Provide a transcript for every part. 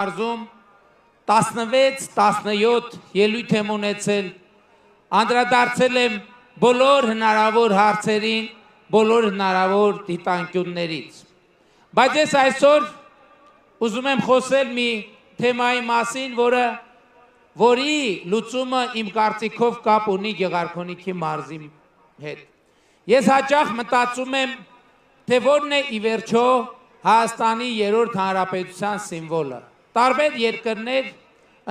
Մարզում 16-17 ելույթ եմ ունեցել, անդրադարձել եմ բոլոր հնարավոր հարցերին, բոլոր հնարավոր դիտանկյուններից։ Բայց ես այսօր ուզում եմ խոսել մի թեմայի մասին, որի լուծումը իմ կարծիքով կապ ունի Գեղարքունիքի մարզի հետ։ Ես հաճախ մտածում եմ, թե որն է ի վերջո Հայաստանի երրորդ հանրապետության սիմվոլը։ Տարբեր երկրներ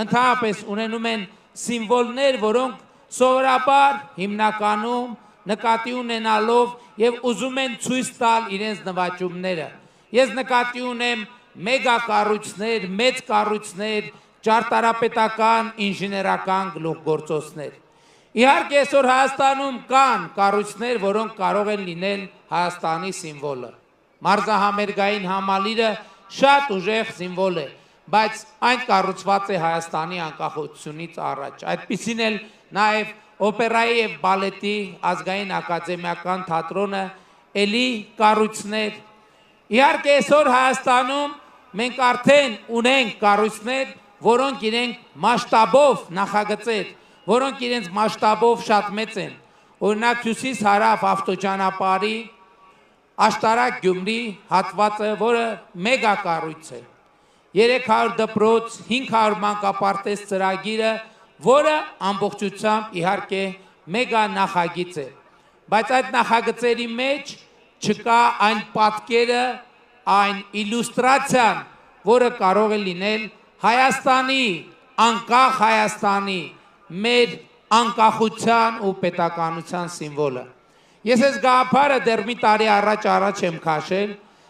ընդհանրապես ունենում են սիմվոլներ, որոնք սովորաբար հիմնականում նկատի ունենալով եւ ուզում են ցույց տալ իրենց նվաճումները։ Ես նկատի ունեմ մեգա կառույցներ, մեծ կառույցներ, ճարտարապետական, ինժեներական գլուխգործոցներ։ Իհարկե այսօր Հայաստանում կան կառույցներ, որոնք կարող են լինել Հայաստանի սիմվոլը։ Մարզահամերգային համալիրը շատ ուժեղ սիմվոլ է, բայց այն կառուցված է Հայաստանի անկախությունից առաջ։ Այդպիսին էլ նաև օպերայի եւ բալետի ազգային ակադեմիական թատրոնը էլի կառույցներ։ Իհարկե այսօր Հայաստանում մենք արդեն ունենք կառույցներ, որոնք իրենք մասշտաբով նախագծեր, որոնք իրենց մասշտաբով շատ մեծ են։ Օրինակ Հյուսիս-Հարավ ավտոճանապարհի Աշտարակ Գյումրի հատվածը, որը մեգա կառույց է, 300 դպրոց, 500 մանկապարտեզ ծրագիրը, որը ամբողջությամբ իհարկե մեգա նախագիծ է, բայց այդ նախագծերի մեջ չկա այն պատկերը, այն իլյուստրացիան, որը կարող է լինել Հայաստանի, անկախ Հայաստանի, մեր անկախության ու պետականության սիմվոլը։ Ես այս գաղափարը դեռ մի տարի առաջ եմ քաշել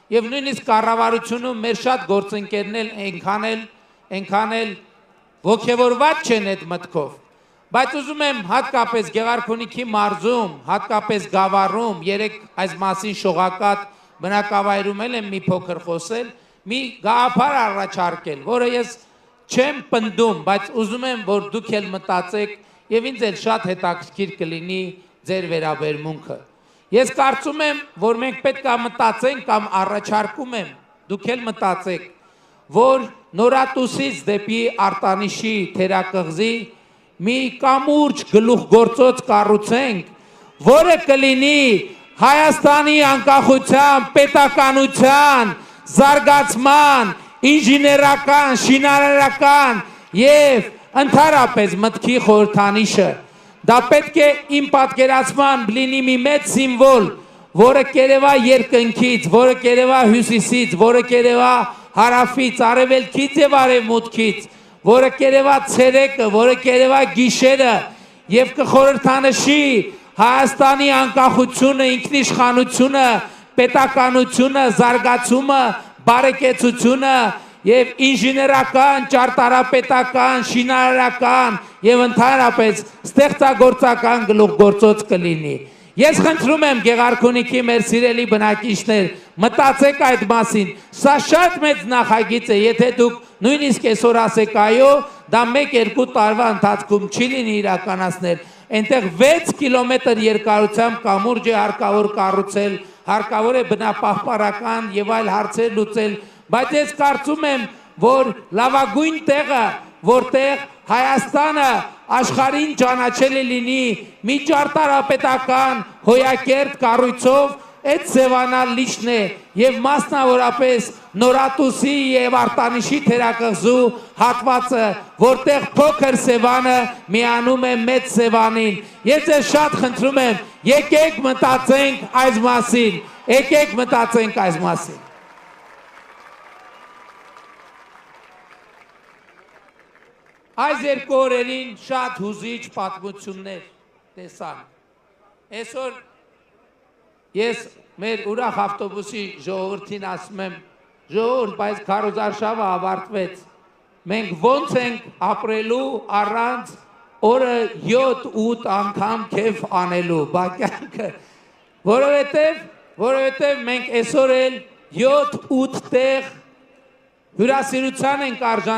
եւ նույնիսկ կառավարությունում մեր շատ գործընկերներ այնքան էլ ողջավորված չեն այդ մտքով, բայց ուզում եմ հատկապես Գեղարքունիքի մարզում, հատկապես Գավառում, երեք այս մասին շողակատ բնակավայրում եմ մի փոքր խոսել, մի գաղափար առաջարկել, որը ես չեմ պնդում, բայց ուզում եմ, որ դուք էլ մտածեք եւ ինձ էլ շատ հետաքրքիր կլինի ձեր վերաբերմունքը։ Ես կարծում եմ, որ մենք պետք է մտածենք կամ առաջարկում եմ, դուք էլ մտածեք, որ Նորատուսից դեպի Արտանիշի թերակղզի մի կամուրջ գլուխգործոց կառուցենք, որը կլինի Հայաստանի անկախության, պետականության, զարգացման, ինժեներական, շինարարական եւ ընդհանրապես մտքի խորհրդանիշը։ Դա պետք է իմ պատկերացման լինի մի մեծ սիմվոլ, որը կերևա երկնքից, որը կերևա հյուսիսից, որը կերևա հարավից, արևելքից եւ արևմուտքից, որը կերևա ցերեկը, որը կերևա գիշերը եւ կխորհրդանշի Հայաստանի անկախությունը, ինքնիշխանությունը, պետականությունը, զարգացումը, բարեկեցությունը եւ ինժեներական, ճարտարապետական, շինարարական եւ ընդհանրապես ստեղծագործական գլուխգործոց կլինի։ Ես խնդրում եմ Գեղարքունիքի մեր սիրելի բնակիչներ, մտածեք այդ մասին։ Սա շատ մեծ նախագիծ է, եթե դուք նույնիսկ այսօր ասեք այո, դա 1-2 տարվա ընթացքում չի լինի իրականացնել։ Այնտեղ 6 կիլոմետր երկարությամբ կամուրջ է հարկավոր կառուցել, հարկավոր է բնապահպանական եւ այլ հարցեր լուծել, բայց ես կարծում եմ, որ լավագույն տեղը, որտեղ Հայաստանը աշխարհին ճանաչել է լինի մի ճարտարապետական հոյակերտ կառույցով, այդ Սևանան լիճն է եւ մասնավորապես Նորատուսի եւ Արտանիշի թերակղզու հատվածը, որտեղ փոքր Սևանը միանում է մեծ Սևանին։ Ես շատ խնդրում եմ, եկեք մտածենք այս մասին, եկեք մտածենք այս մասին։ Այս երկու օրերին շատ հուզիչ պատմություններ տեսան։ Այսօր ես մեր ուրախ ավտոբուսի ժողովրդին ասում եմ, ժողովուրդ, բայց քարոզարշավը ավարտվեց։ Մենք ոնց ենք ապրելու առանց օրը 7-8 անգամ քեֆ անելու, բակյանքը, որովհետև մենք այսօր էլ 7-8 տեղ հյուրասիրության ենք արժան